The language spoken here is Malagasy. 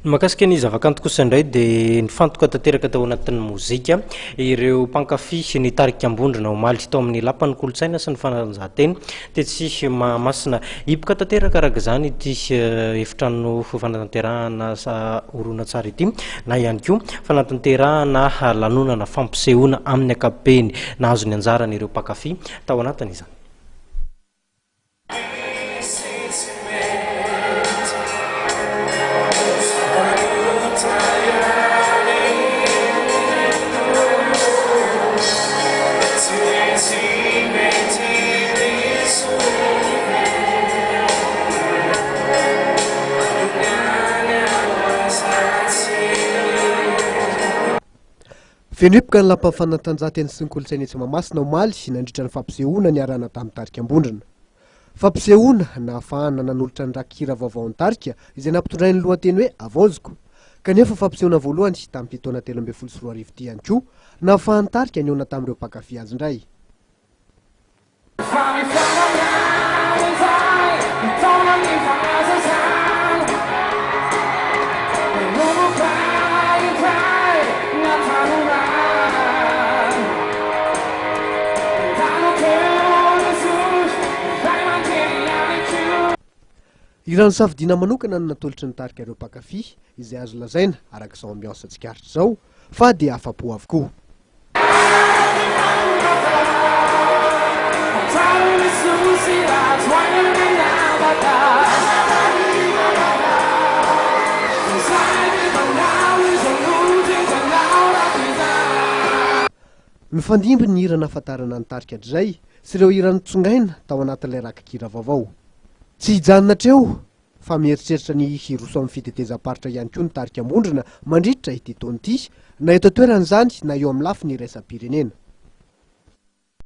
Mahakasika ny zavakanto kosa indray dia nifantoka tanteraka tao anatin'ny mozika ireo mpankafy ny tarika Ambondrona omaly tao amin'ny lapan'ny kolontsaina sy ny fanatanjahantena dia tsy Mahamasina hipoka tanteraka araka izany ity efitrano fanatanterahana orona tsara ity na ihany koa fanatanterahana lanonana fampisehoana amin'ny ankapobeny nahazo ny anjarany ireo mpankafy tao anatin'izany. Fenipika ny lapan'ny fanatanjahantena sy ny kolontsaina etsy Mahamasina omaly nandritra ny fampisehoana ny arana tamin'ny tarika Ambondrona. Fampisehoana na ahafahana nanolotra ny rakikira vaovao ny tarika izay nampitondray ny lohateny hoe avonjiko. Kanefa fampisehoana voalohany tamin'ny taona 2014 ity ihany koa na ahafahan'ny tarika niona tamin'ireo mpankafy azy indray. Irano safidina manokana no natolotry ny tarika ireo mpankafy izay azo lazaina arak'izao ambiansa tsikaritra izao fa dia afa-po avokoa. Mifandimby ny hira nahafantarana ny tarika hatrizay sy ireo hira nitsongaina tao anatin'ilay rakikira vaovao. Tsy hijanona hatreo fa mieritreritra ny hiroso amin'ny fitetezam-paritra ihany koa ny tarika Ambondrona mandritra ity taona ity na eto an-toerana izany na eo amin'ny lafiny iraisam-pirenena.